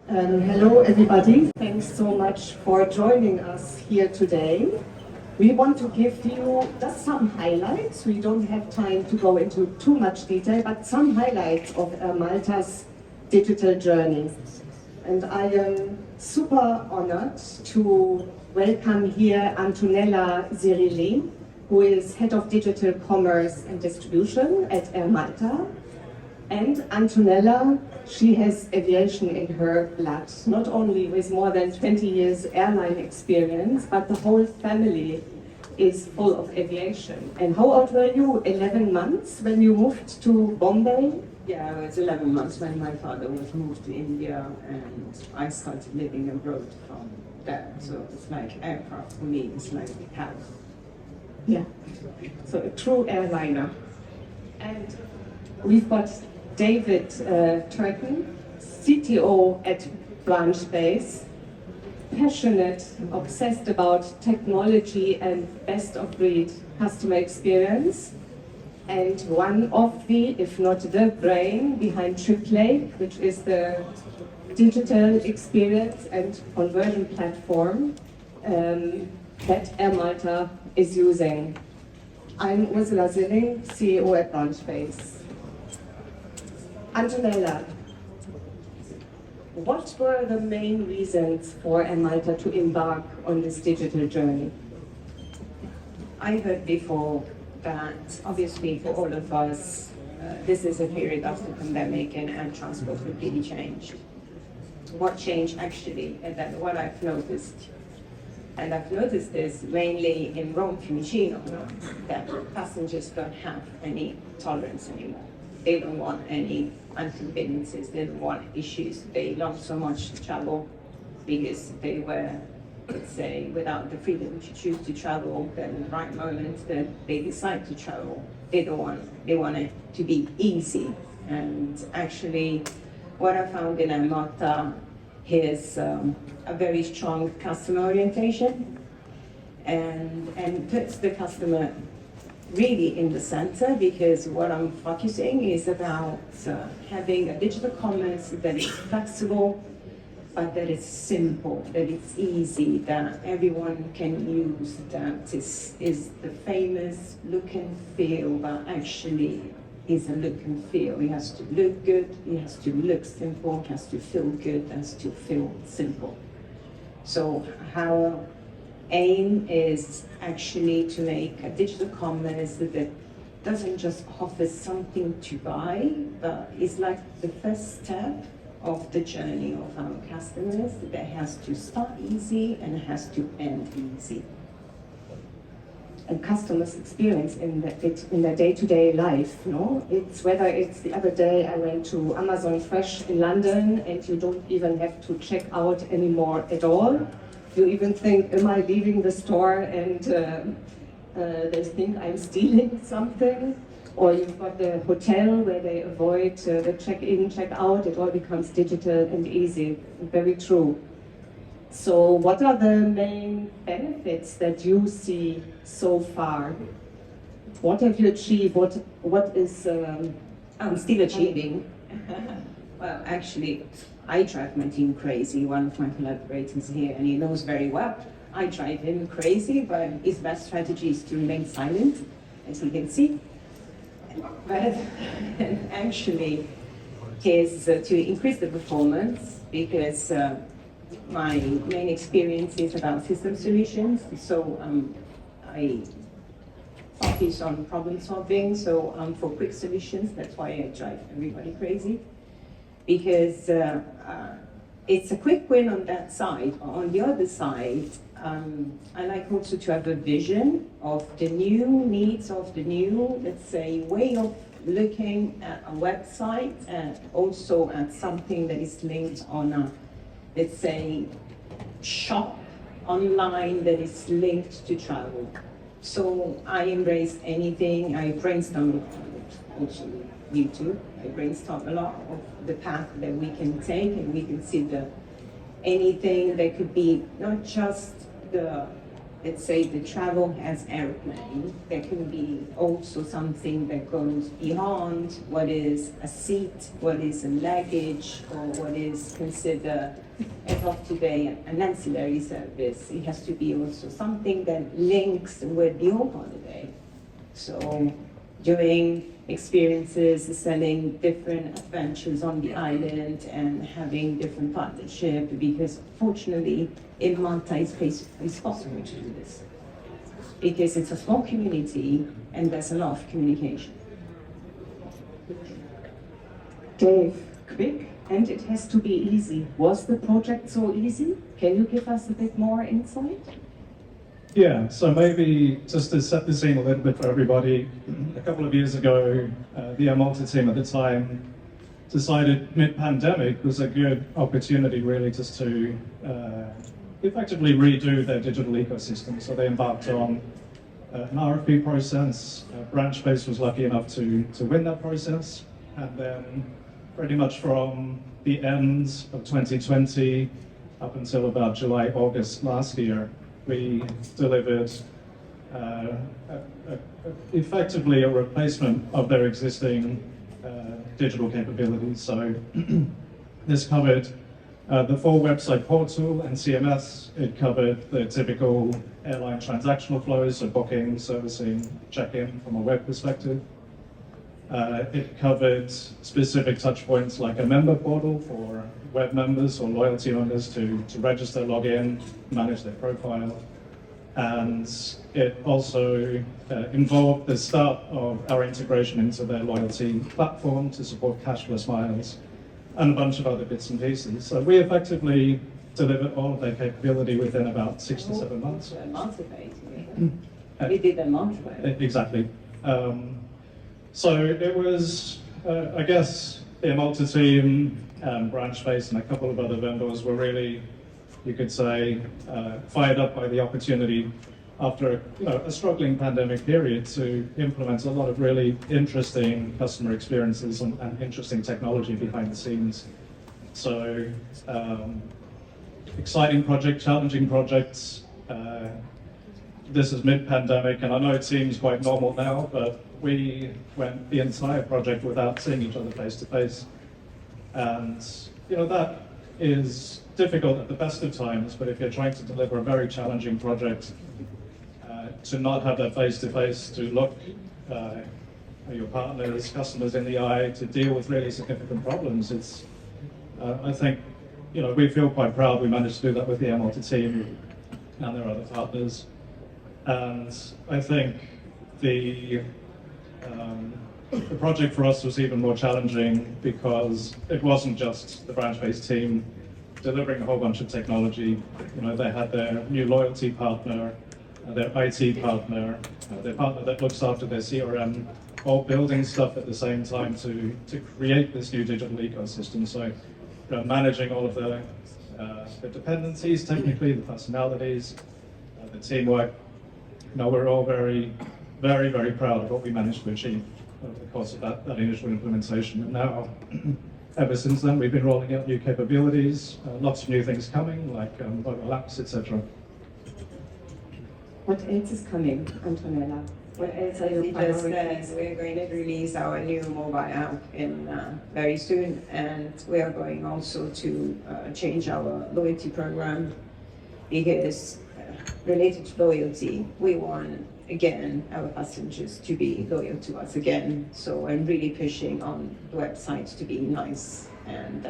Hello, everybody. Thanks so much for joining us here today. We want to give you just some highlights. We don't have time to go into too much detail, but some highlights of Air Malta's digital journey. And I am super honored to welcome here Antonella Zirilli, who is Head of Digital Commerce and Distribution at Air Malta. And Antonella, she has aviation in her blood, not only with more than 20 years airline experience, but the whole family is full of aviation. And how old were you? 11 months when you moved to Bombay? Yeah, it was 11 months when my father was moved to India and I started living abroad from there. So it's like aircraft for me, it's like house. Yeah, so a true airliner. And we've got David Turton, CTO at Branchspace, passionate, obsessed about technology and best of breed customer experience, and one of the, if not the brain behind TripLake, which is the digital experience and conversion platform that Air Malta is using. I'm Ursula Silling, CEO at Branchspace. Antonella, what were the main reasons for Air Malta to embark on this digital journey? I heard before that obviously for all of us, this is a period after the pandemic and air transport completely changed. What changed actually, and then what I've noticed, and I've noticed this mainly in Rome Fiumicino, that passengers don't have any tolerance anymore. They don't want any inconveniences, they don't want issues. They love so much to travel because they were, let's say, without the freedom to choose to travel, then in the right moment that they decide to travel, they want it to be easy. And actually, what I found in Air Malta is a very strong customer orientation and puts the customer really in the center, because what I'm focusing is about having a digital commerce that is flexible, but that is simple, that it's easy, that everyone can use, that is the famous look and feel, but actually is a look and feel. It has to look good, it has to look simple, it has to feel good, it has to feel simple. So our aim is actually to make a digital commerce that doesn't just offer something to buy, but it's like the first step of the journey of our customers that has to start easy and has to end easy. And customers experience in their day-to-day life, no? It's whether it's the other day I went to Amazon Fresh in London and you don't even have to check out anymore at all. You even think, am I leaving the store and they think I'm stealing something? Or you've got the hotel where they avoid the check-in, check-out. It all becomes digital and easy. Very true. So what are the main benefits that you see so far? What have you achieved? What is... I'm still achieving. Well, actually, I drive my team crazy. One of my collaborators here, and he knows very well. I drive him crazy, but his best strategy is to remain silent, as you can see. But actually, is to increase the performance, because my main experience is about system solutions. So I focus on problem solving. So for quick solutions, that's why I drive everybody crazy. Because it's a quick win on that side. On the other side, I like also to have a vision of the new needs of the new, let's say, way of looking at a website, and also at something that is linked on a, let's say, shop online that is linked to travel. So I embrace anything. I brainstorm, also YouTube. I brainstorm a lot of the path that we can take, and we consider anything that could be not just the let's say, the travel as airplane, there can be also something that goes beyond what is a seat, what is a luggage, or what is considered, as of today, an ancillary service. It has to be also something that links with your holiday. So doing experiences, selling different adventures on the island and having different partnerships, because fortunately in Malta it's possible to do this. Because it's a small community and there's a lot of communication. Dave, quick, and it has to be easy. Was the project so easy? Can you give us a bit more insight? Yeah, so maybe just to set the scene a little bit for everybody, a couple of years ago, the Air Malta team at the time decided mid-pandemic was a good opportunity really just to effectively redo their digital ecosystem. So they embarked on an RFP process. Branchspace was lucky enough to win that process. And then pretty much from the end of 2020 up until about July, August last year, we delivered effectively a replacement of their existing digital capabilities. So this covered the full website portal and CMS. It covered the typical airline transactional flows, so booking, servicing, check-in from a web perspective. It covered specific touch points like a member portal for web members or loyalty members to register, log in, manage their profile. And it also involved the start of our integration into their loyalty platform to support cashless miles and a bunch of other bits and pieces. So we effectively delivered all of their capability within about 6 to 7 months. A month away. We did a month away. Exactly. So it was, I guess, the Air Malta team, Branchspace, and a couple of other vendors were really, you could say, fired up by the opportunity after a struggling pandemic period to implement a lot of really interesting customer experiences and interesting technology behind the scenes. So exciting project, challenging projects. This is mid-pandemic, and I know it seems quite normal now, but we went the entire project without seeing each other face to face. And that is difficult at the best of times, but if you're trying to deliver a very challenging project, to not have that face to face, to look your partners, customers in the eye, to deal with really significant problems, it's, I think, we feel quite proud we managed to do that with the Air Malta team and their other partners. And I think the project for us was even more challenging because it wasn't just the Branchspace team delivering a whole bunch of technology. They had their new loyalty partner, their IT partner, their partner that looks after their CRM, all building stuff at the same time to create this new digital ecosystem. So managing all of the dependencies, technically, the personalities, the teamwork. We're all very, very, very proud of what we managed to achieve over the course of that initial implementation. And now, ever since then, we've been rolling out new capabilities, lots of new things coming, like mobile apps, etc. What else is coming, Antonella? What else are your priorities? We're going to release our new mobile app very soon, and we are going also to change our loyalty program, because related to loyalty, we want again our passengers to be loyal to us again. So I'm really pushing on the website to be nice and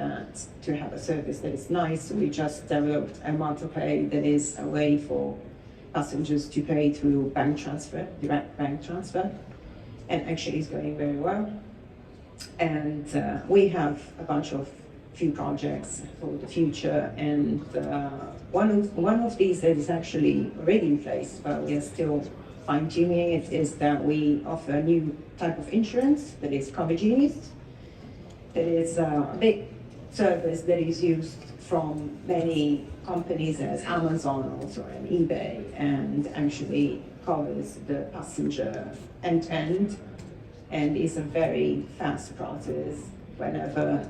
to have a service that is nice. We just developed a Malta Pay that is a way for passengers to pay through bank transfer, direct bank transfer, and actually it's going very well. And we have a bunch of few projects for the future, and one of these that is actually already in place, but we are still fine-tuning it, is that we offer a new type of insurance that is Cover Genius. That is a big service that is used from many companies as Amazon also and eBay, and actually covers the passenger end-to-end, and is a very fast process whenever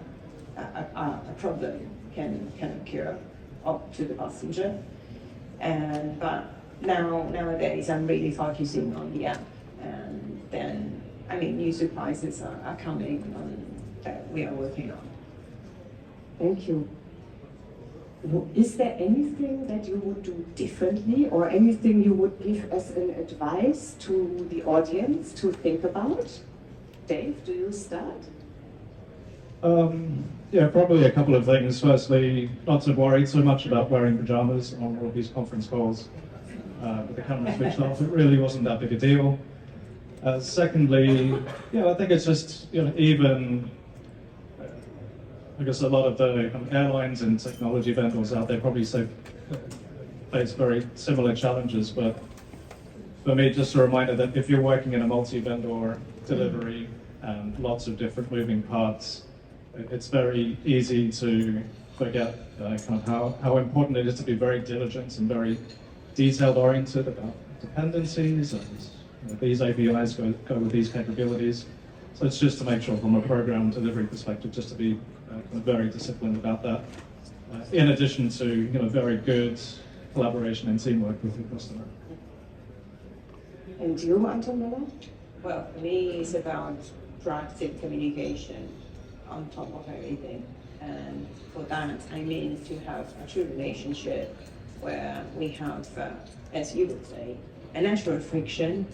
a problem can occur up to the passenger. But Nowadays, I'm really focusing on the app, and then, I mean, new surprises are coming on that we are working on. Thank you. Is there anything that you would do differently, or anything you would give as an advice to the audience to think about? Dave, do you start? Yeah, probably a couple of things. Firstly, not to worry so much about wearing pajamas on all of these conference calls with the camera switched off. It really wasn't that big a deal. Secondly, I think it's just, even I guess a lot of the kind of airlines and technology vendors out there probably face very similar challenges, but for me, just a reminder that if you're working in a multi-vendor delivery and lots of different moving parts, it's very easy to forget kind of how important it is to be very diligent and very detail-oriented about dependencies, and these APIs go with these capabilities. So it's just to make sure from a program delivery perspective, just to be kind of very disciplined about that. In addition to very good collaboration and teamwork with your customer. And you, Antonella? Well, for me, it's about proactive communication on top of everything. And for that, I mean to have a true relationship where we have, as you would say, a natural friction,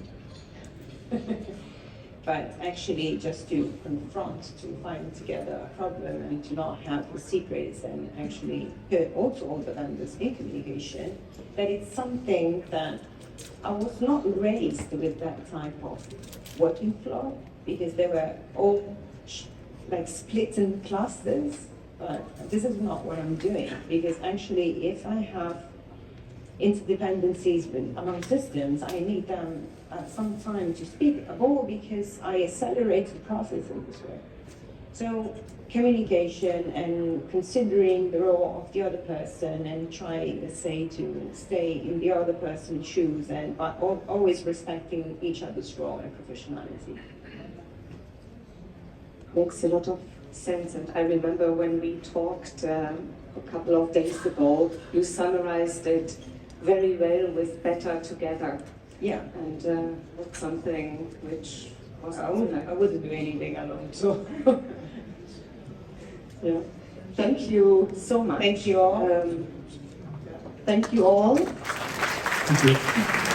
but actually just to confront, to find together a problem and to not have the secrets, and actually also all the vendors in communication, that it's something that I was not raised with that type of working flow, because they were all like split in clusters, but this is not what I'm doing, because actually if I have interdependencies among systems, I need them some time to speak, or because I accelerate the process in this way. So communication and considering the role of the other person and try, let's say, to stay in the other person's shoes, and but always respecting each other's role and professionality. Makes a lot of sense, and I remember when we talked a couple of days ago, you summarized it very well with better together. Yeah. And that's something which was I wouldn't do anything alone, so. Yeah. Thank you so much. Thank you all. Thank you all. Thank you.